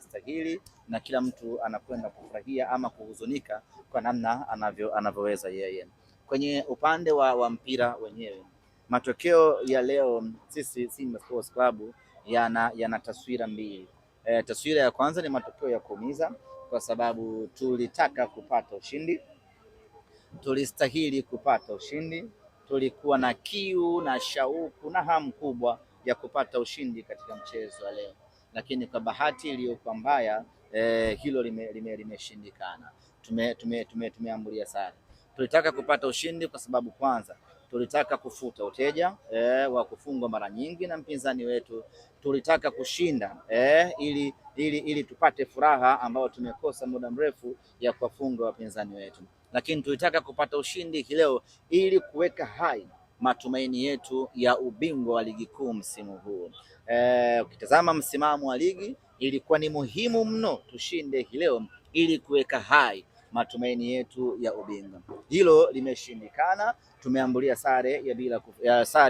Stahili na kila mtu anakwenda kufurahia ama kuhuzunika kwa namna anavyoweza yeye. Kwenye upande wa mpira wenyewe, matokeo ya leo sisi Simba Sports Club yana taswira mbili. Taswira ya kwanza ni matokeo ya kuumiza kwa sababu tulitaka kupata ushindi, tulistahili kupata ushindi, tulikuwa na kiu na shauku na hamu kubwa ya kupata ushindi katika mchezo wa leo, lakini kwa bahati iliyokuwa mbaya hilo limeshindikana. Tumeambulia sare. Tulitaka kupata ushindi kwa sababu kwanza tulitaka kufuta uteja wa kufungwa mara nyingi na mpinzani wetu. Tulitaka kushinda ili tupate furaha ambayo tumekosa muda mrefu ya kuwafunga wapinzani wetu, lakini tulitaka kupata ushindi leo ili kuweka hai matumaini yetu ya ubingwa wa ligi kuu msimu huu. Ukitazama msimamo wa ligi, ilikuwa ni muhimu mno tushinde leo ili kuweka hai matumaini yetu ya ubingwa. Hilo limeshindikana, tumeambulia sare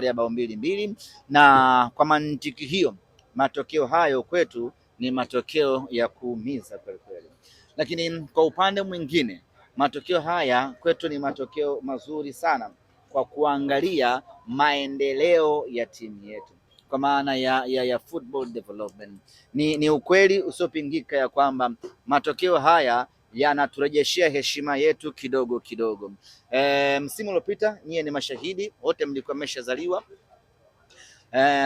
ya bao 2-2, na kwa mantiki hiyo matokeo hayo kwetu ni matokeo ya kuumiza kweli kweli, lakini kwa upande mwingine matokeo haya kwetu ni matokeo mazuri sana kwa kuangalia maendeleo ya timu yetu kwa maana ya football development. Ni ukweli usiopingika ya kwamba matokeo haya yanaturejeshea heshima yetu kidogo kidogo. Msimu uliopita nyie ni mashahidi, wote mlikuwa mmeshazaliwa.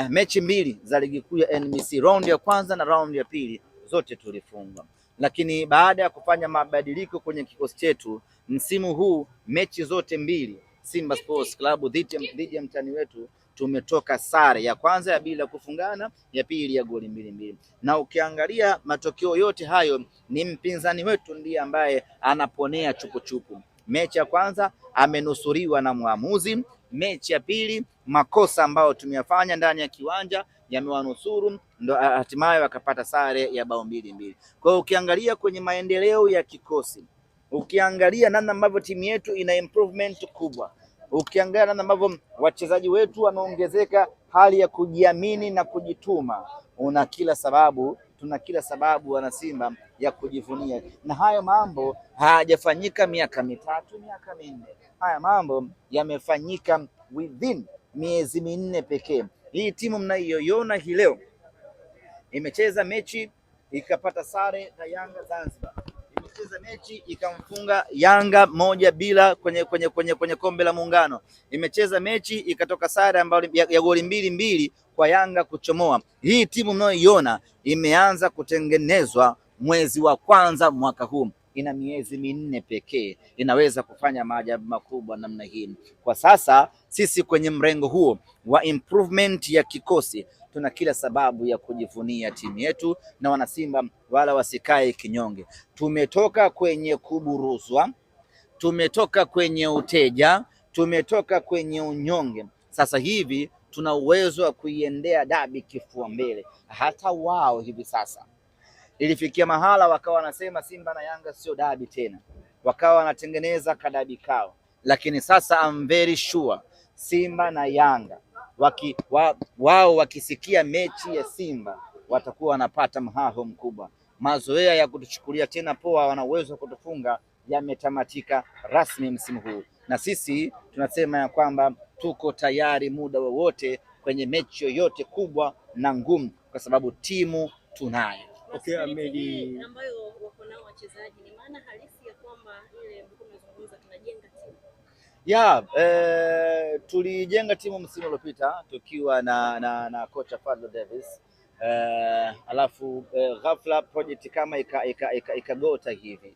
Mechi mbili za ligi kuu ya NBC, round ya kwanza na round ya pili, zote tulifungwa, lakini baada ya kufanya mabadiliko kwenye kikosi chetu msimu huu, mechi zote mbili Simba Sports Club dhidi ya mtani wetu tumetoka sare, ya kwanza ya bila kufungana, ya pili ya goli 2-2. Na ukiangalia matokeo yote hayo ni mpinzani wetu ndiye ambaye anaponea chupuchupu. Mechi ya kwanza amenusuriwa na mwamuzi, mechi ya pili makosa ambayo tumeyafanya ndani ya kiwanja yamewanusuru, ndo hatimaye wakapata sare ya bao 2-2. Kwa hiyo ukiangalia kwenye maendeleo ya kikosi, ukiangalia namna ambavyo timu yetu ina improvement kubwa, ukiangalia namna ambavyo wachezaji wetu wameongezeka hali ya kujiamini na kujituma, tuna kila sababu wana Simba ya kujivunia. Na hayo mambo hayajafanyika miaka mitatu, miaka minne. Haya mambo yamefanyika within miezi 4 pekee. Hii timu mnayoiona hii leo imecheza mechi ikapata sare na Yanga Zanzibar, imecheza mechi ikamfunga Yanga 1-0 kwenye kombe la Muungano, imecheza mechi ikatoka sare ambayo ya goli 2-2 kwa Yanga kuchomoa. Hii timu mnayoiona imeanza kutengenezwa mwezi wa kwanza mwaka huu, ina miezi 4 pekee, inaweza kufanya maajabu makubwa namna hii. Kwa sasa sisi kwenye mrengo huo wa improvement ya kikosi tuna kila sababu ya kujivunia timu yetu, na wanasimba wala wasikae kinyonge. Tumetoka kwenye kuburuzwa, tumetoka kwenye uteja, tumetoka kwenye unyonge. Sasa hivi tuna uwezo wa kuiendea dabi kifua mbele. Hata wao hivi sasa ilifikia mahala wakawa wanasema Simba na Yanga sio dabi tena, wakawa wanatengeneza kadabi kao, lakini sasa I'm very sure Simba na Yanga wao wakisikia mechi ya Simba watakuwa wanapata mhaho mkubwa. Mazoea ya kutuchukulia tena poa, wana uwezo wa kutufunga yametamatika rasmi msimu huu, na sisi tunasema ya kwamba tuko tayari muda wowote kwenye mechi yoyote kubwa na ngumu, kwa sababu timu tunayo. Okay, ambayo wako nao wachezaji, ni maana halisi ya kwamba ile mnazungumza tunajenga timu. Tulijenga timu msimu uliopita tukiwa na kocha Fadlu Davis, alafu ghafla project kama ikagota hivi,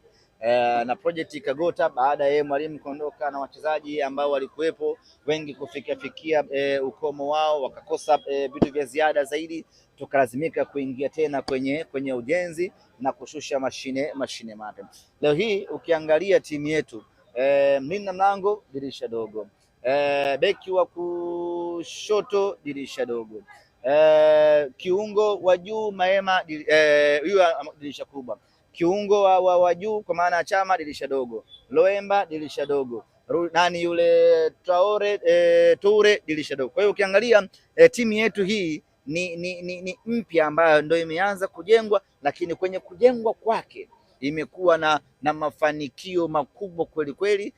na project ikagota baada ya mwalimu kuondoka na wachezaji ambao walikuwepo wengi kufikia ukomo wao, wakakosa vitu vya ziada zaidi, tukalazimika kuingia tena kwenye ujenzi na kushusha mashine mapya. Leo hii ukiangalia timu yetu, mlinda mlango dirisha dogo, beki wa kushoto dirisha dogo, kiungo wa juu Maema huyo dirisha kubwa, kiungo wa juu kwa maana ya Chama dirisha dogo, Loemba dirisha dogo, nani yule Toure dirisha dogo. Kwa hiyo ukiangalia timu yetu hii ni mpya ambayo ndio imeanza kujengwa, lakini kwenye kujengwa kwake imekuwa na mafanikio makubwa kweli kweli.